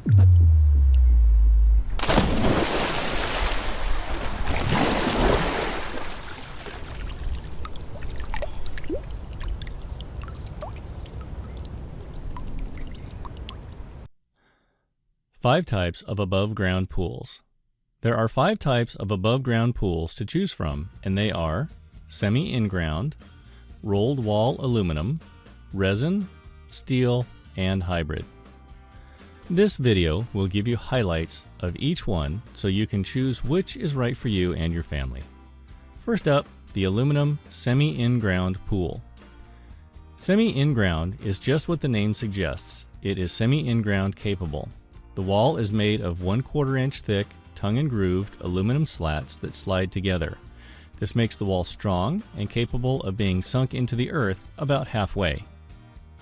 Five types of above-ground pools. There are 5 types of above-ground pools to choose from, and they are semi-inground, rolled wall aluminum, resin, steel, and hybrid. This video will give you highlights of each one so you can choose which is right for you and your family. First up, the aluminum semi-inground pool. Semi-inground is just what the name suggests. It is semi-inground capable. The wall is made of 1/4 inch thick, tongue and grooved aluminum slats that slide together. This makes the wall strong and capable of being sunk into the earth about halfway.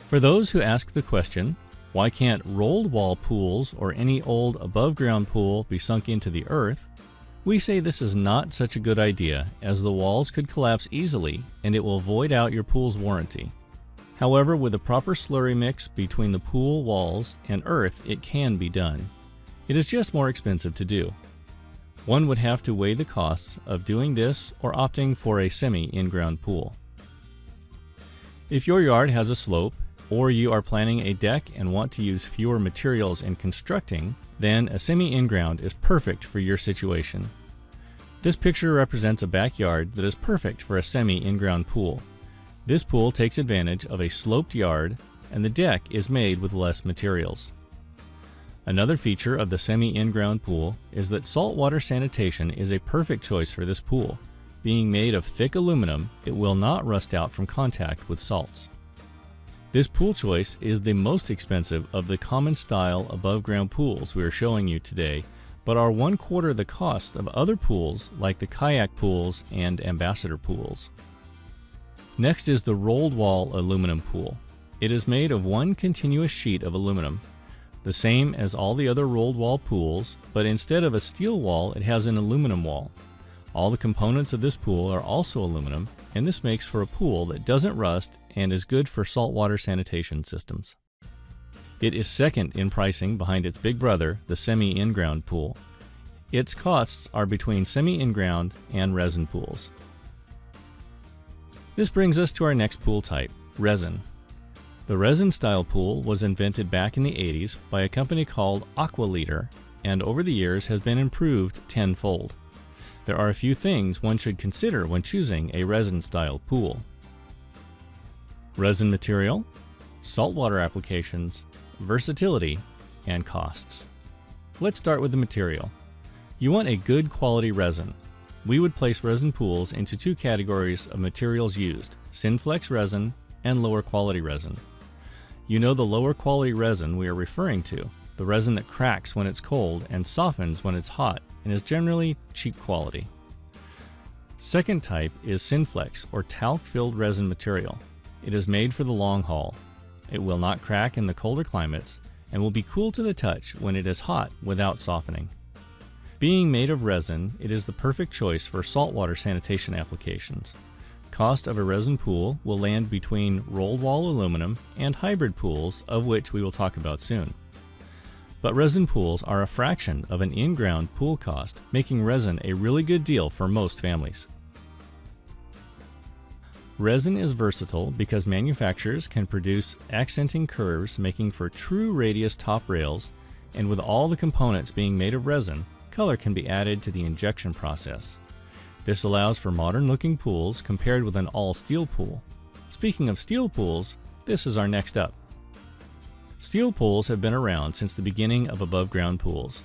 For those who ask the question, why can't rolled wall pools or any old above ground pool be sunk into the earth? We say this is not such a good idea, as the walls could collapse easily and it will void out your pool's warranty. However, with a proper slurry mix between the pool walls and earth, it can be done. It is just more expensive to do. One would have to weigh the costs of doing this or opting for a semi-inground pool. If your yard has a slope, or you are planning a deck and want to use fewer materials in constructing, then a semi-inground is perfect for your situation. This picture represents a backyard that is perfect for a semi-inground pool. This pool takes advantage of a sloped yard, and the deck is made with less materials. Another feature of the semi-inground pool is that saltwater sanitation is a perfect choice for this pool. Being made of thick aluminum, it will not rust out from contact with salts. This pool choice is the most expensive of the common style above ground pools we are showing you today, but are 1/4 the cost of other pools like the kayak pools and ambassador pools. Next is the rolled wall aluminum pool. It is made of one continuous sheet of aluminum, the same as all the other rolled wall pools, but instead of a steel wall, it has an aluminum wall. All the components of this pool are also aluminum, and this makes for a pool that doesn't rust and is good for saltwater sanitation systems. It is second in pricing behind its big brother, the semi-inground pool. Its costs are between semi-inground and resin pools. This brings us to our next pool type, resin. The resin style pool was invented back in the 80s by a company called Aqualiter, and over the years has been improved tenfold. There are a few things one should consider when choosing a resin style pool. Resin material, saltwater applications, versatility, and costs. Let's start with the material. You want a good quality resin. We would place resin pools into 2 categories of materials used, Synflex resin and lower quality resin. You know the lower quality resin we are referring to, the resin that cracks when it's cold and softens when it's hot and is generally cheap quality. Second type is Synflex or talc-filled resin material. It is made for the long haul. It will not crack in the colder climates and will be cool to the touch when it is hot without softening. Being made of resin, it is the perfect choice for saltwater sanitation applications. Cost of a resin pool will land between rolled wall aluminum and hybrid pools, of which we will talk about soon. But resin pools are a fraction of an in-ground pool cost, making resin a really good deal for most families. Resin is versatile because manufacturers can produce accenting curves making for true radius top rails, and with all the components being made of resin, color can be added to the injection process. This allows for modern-looking pools compared with an all-steel pool. Speaking of steel pools, this is our next up. Steel pools have been around since the beginning of above-ground pools.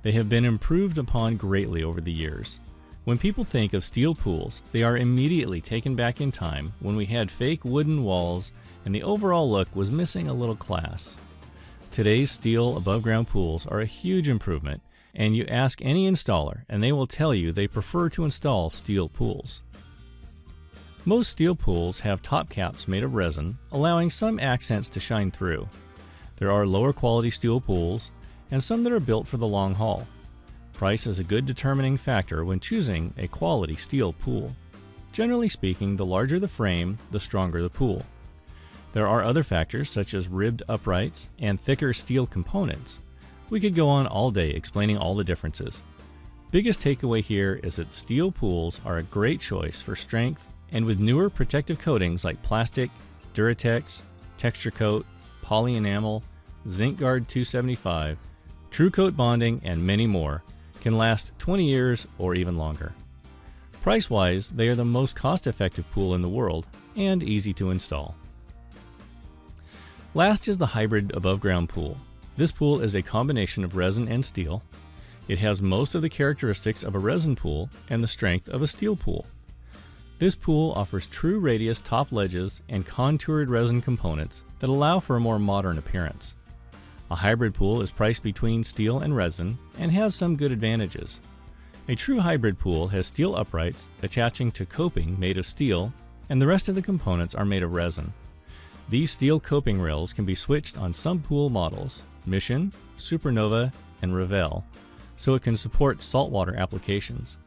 They have been improved upon greatly over the years. When people think of steel pools, they are immediately taken back in time when we had fake wooden walls and the overall look was missing a little class. Today's steel above-ground pools are a huge improvement, and you ask any installer and they will tell you they prefer to install steel pools. Most steel pools have top caps made of resin, allowing some accents to shine through. There are lower quality steel pools and some that are built for the long haul. Price is a good determining factor when choosing a quality steel pool. Generally speaking, the larger the frame, the stronger the pool. There are other factors such as ribbed uprights and thicker steel components. We could go on all day explaining all the differences. Biggest takeaway here is that steel pools are a great choice for strength, and with newer protective coatings like plastic, Duratex, Texture Coat, Poly Enamel, Zinc Guard 275, True Coat bonding, and many more, can last 20 years or even longer. Price-wise, they are the most cost-effective pool in the world and easy to install. Last is the Hrbid above-ground pool. This pool is a combination of resin and steel. It has most of the characteristics of a resin pool and the strength of a steel pool. This pool offers true radius top ledges and contoured resin components that allow for a more modern appearance. A hybrid pool is priced between steel and resin and has some good advantages. A true hybrid pool has steel uprights attaching to coping made of steel, and the rest of the components are made of resin. These steel coping rails can be switched on some pool models, Mission, Supernova, and Revell, so it can support saltwater applications.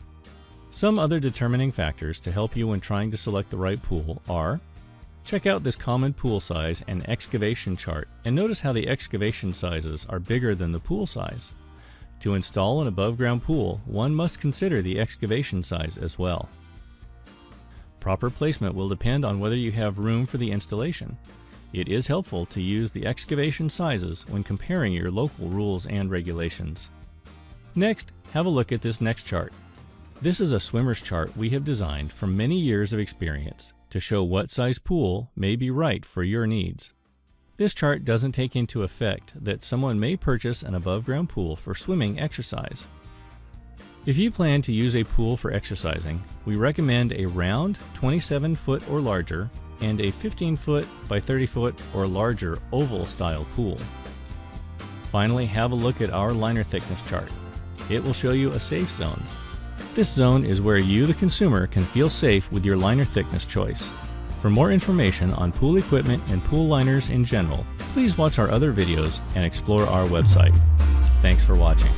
Some other determining factors to help you when trying to select the right pool are: check out this common pool size and excavation chart and notice how the excavation sizes are bigger than the pool size. To install an above-ground pool, one must consider the excavation size as well. Proper placement will depend on whether you have room for the installation. It is helpful to use the excavation sizes when comparing your local rules and regulations. Next, have a look at this next chart. This is a swimmer's chart we have designed from many years of experience to show what size pool may be right for your needs. This chart doesn't take into effect that someone may purchase an above-ground pool for swimming exercise. If you plan to use a pool for exercising, we recommend a round 27-foot or larger and a 15-foot by 30-foot or larger oval style pool. Finally, have a look at our liner thickness chart. It will show you a safe zone. This zone is where you, the consumer, can feel safe with your liner thickness choice. For more information on pool equipment and pool liners in general, please watch our other videos and explore our website. Thanks for watching.